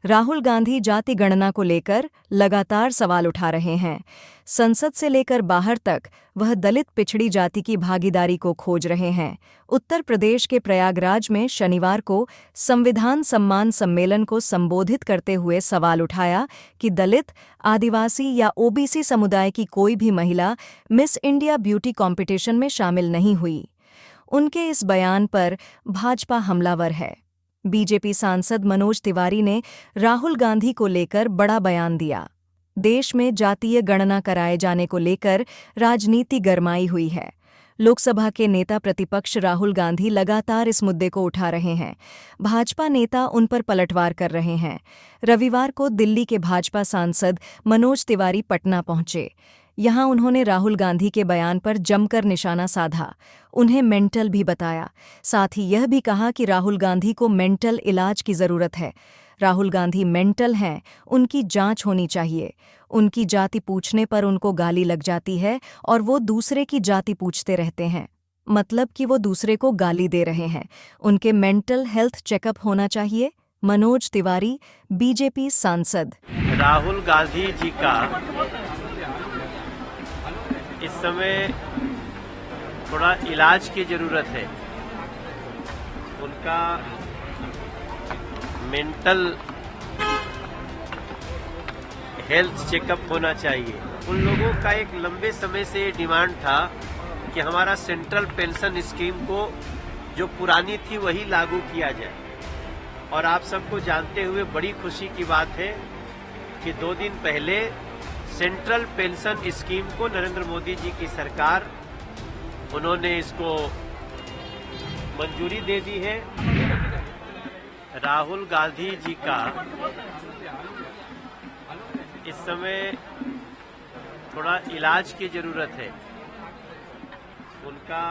राहुल गांधी जाति गणना को लेकर लगातार सवाल उठा रहे हैं। संसद से लेकर बाहर तक वह दलित पिछड़ी जाति की भागीदारी को खोज रहे हैं। उत्तर प्रदेश के प्रयागराज में शनिवार को संविधान सम्मान सम्मेलन को संबोधित करते हुए सवाल उठाया कि दलित, आदिवासी या ओबीसी समुदाय की कोई भी महिला मिस इंडिया ब्यूटी कॉम्पिटिशन में शामिल नहीं हुई। उनके इस बयान पर भाजपा हमलावर है। बीजेपी सांसद मनोज तिवारी ने राहुल गांधी को लेकर बड़ा बयान दिया। देश में जातीय गणना कराए जाने को लेकर राजनीति गरमाई हुई है। लोकसभा के नेता प्रतिपक्ष राहुल गांधी लगातार इस मुद्दे को उठा रहे हैं। भाजपा नेता उन पर पलटवार कर रहे हैं। रविवार को दिल्ली के भाजपा सांसद मनोज तिवारी पटना पहुंचे। यहां उन्होंने राहुल गांधी के बयान पर जमकर निशाना साधा, उन्हें मेंटल भी बताया। साथ ही यह भी कहा कि राहुल गांधी को मेंटल इलाज की जरूरत है। राहुल गांधी मेंटल हैं, उनकी जांच होनी चाहिए। उनकी जाति पूछने पर उनको गाली लग जाती है और वो दूसरे की जाति पूछते रहते हैं, मतलब कि वो दूसरे को गाली दे रहे हैं। उनके मेंटल हेल्थ चेकअप होना चाहिए। मनोज तिवारी, बीजेपी सांसद। राहुल गांधी जी का इस समय थोड़ा इलाज की जरूरत है। उनका मेंटल हेल्थ चेकअप होना चाहिए। उन लोगों का एक लंबे समय से डिमांड था कि हमारा सेंट्रल पेंशन स्कीम को जो पुरानी थी वही लागू किया जाए। और आप सबको जानते हुए बड़ी खुशी की बात है कि 2 दिन पहले सेंट्रल पेंशन स्कीम को नरेंद्र मोदी जी की सरकार, उन्होंने इसको मंजूरी दे दी है। राहुल गांधी जी का इस समय थोड़ा इलाज की जरूरत है। उनका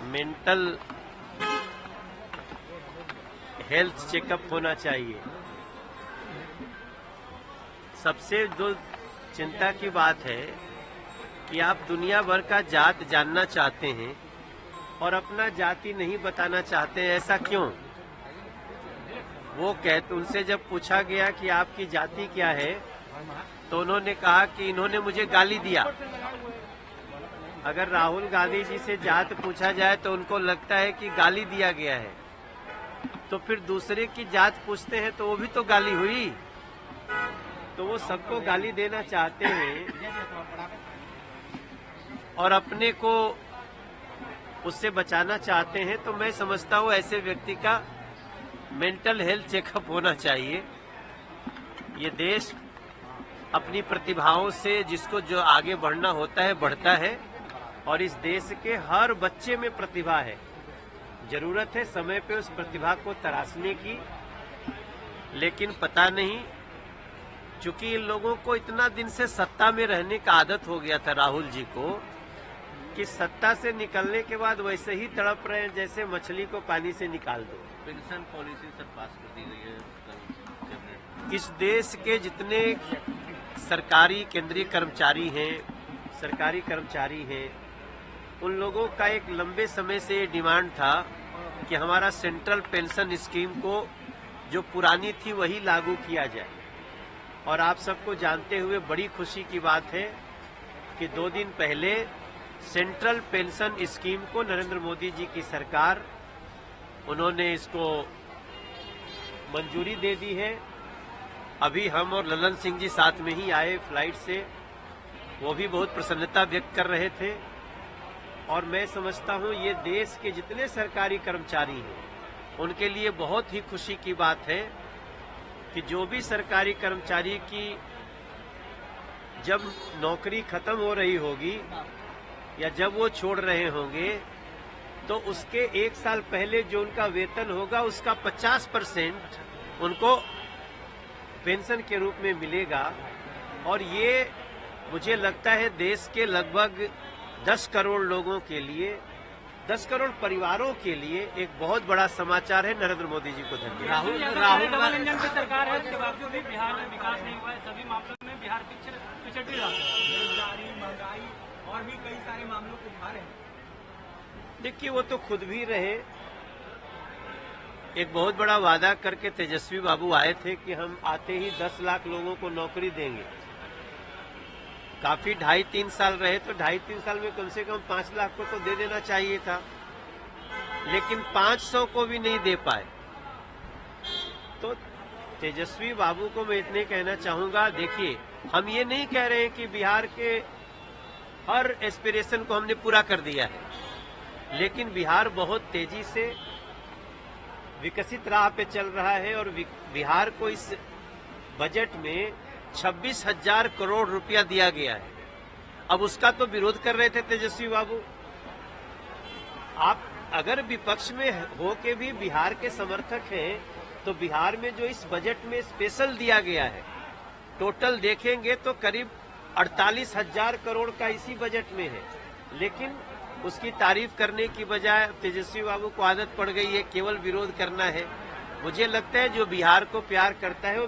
मेंटल हेल्थ चेकअप होना चाहिए। सबसे जो चिंता की बात है कि आप दुनिया भर का जात जानना चाहते हैं और अपना जाति नहीं बताना चाहते हैं, ऐसा क्यों? वो कहते, उनसे जब पूछा गया कि आपकी जाति क्या है, तो उन्होंने कहा कि इन्होंने मुझे गाली दिया। अगर राहुल गांधी जी से जात पूछा जाए तो उनको लगता है कि गाली दिया गया है, तो फिर दूसरे की जात पूछते हैं तो वो भी तो गाली हुई। तो वो सबको गाली देना चाहते हैं और अपने को उससे बचाना चाहते हैं। तो मैं समझता हूँ ऐसे व्यक्ति का मेंटल हेल्थ चेकअप होना चाहिए। ये देश अपनी प्रतिभाओं से जिसको जो आगे बढ़ना होता है बढ़ता है, और इस देश के हर बच्चे में प्रतिभा है। जरूरत है समय पे उस प्रतिभा को तराशने की, लेकिन पता नहीं, चूंकि इन लोगों को इतना दिन से सत्ता में रहने का आदत हो गया था राहुल जी को, कि सत्ता से निकलने के बाद वैसे ही तड़प रहे हैं जैसे मछली को पानी से निकाल दो। पेंशन पॉलिसी सर पास कर दी गई है। इस देश के जितने सरकारी केंद्रीय कर्मचारी हैं, सरकारी कर्मचारी हैं, उन लोगों का एक लंबे समय से डिमांड था कि हमारा सेंट्रल पेंशन स्कीम को जो पुरानी थी वही लागू किया जाए। और आप सबको जानते हुए बड़ी खुशी की बात है कि 2 दिन पहले सेंट्रल पेंशन स्कीम को नरेंद्र मोदी जी की सरकार, उन्होंने इसको मंजूरी दे दी है। अभी हम और ललन सिंह जी साथ में ही आए फ्लाइट से, वो भी बहुत प्रसन्नता व्यक्त कर रहे थे। और मैं समझता हूँ ये देश के जितने सरकारी कर्मचारी हैं उनके लिए बहुत ही खुशी की बात है कि जो भी सरकारी कर्मचारी की जब नौकरी खत्म हो रही होगी या जब वो छोड़ रहे होंगे, तो उसके 1 साल पहले जो उनका वेतन होगा उसका 50% उनको पेंशन के रूप में मिलेगा। और ये मुझे लगता है देश के लगभग 10 करोड़ लोगों के लिए, 10 करोड़ परिवारों के लिए एक बहुत बड़ा समाचार है। नरेंद्र मोदी जी को धन्यवाद। राहुल इंजन की सरकार है, उसके बावजूद भी बिहार में विकास नहीं हुआ है। सभी मामलों में बिहार पिछड़ भी रहा है। बेरोजगारी, महंगाई और भी कई सारे मामलों को उठा रहे हैं। देखिए, वो तो खुद भी रहे, एक बहुत बड़ा वादा करके तेजस्वी बाबू आए थे कि हम आते ही 10 लाख लोगों को नौकरी देंगे। काफी 2.5-3 साल रहे तो 2.5-3 साल में कम से कम 5 लाख को तो दे देना चाहिए था, लेकिन 500 को भी नहीं दे पाए। तो तेजस्वी बाबू को मैं इतने कहना चाहूंगा, देखिए हम ये नहीं कह रहे हैं कि बिहार के हर एस्पिरेशन को हमने पूरा कर दिया है, लेकिन बिहार बहुत तेजी से विकसित राह पे चल रहा है और बिहार को इस बजट में 26,000 करोड़ रुपया दिया गया है। अब उसका तो विरोध कर रहे थे तेजस्वी बाबू। आप अगर विपक्ष में हो के भी बिहार के समर्थक हैं तो बिहार में जो इस बजट में स्पेशल दिया गया है, टोटल देखेंगे तो करीब 48,000 करोड़ का इसी बजट में है, लेकिन उसकी तारीफ करने की बजाय तेजस्वी बाबू को आदत पड़ गई है केवल विरोध करना है। मुझे लगता है जो बिहार को प्यार करता है वो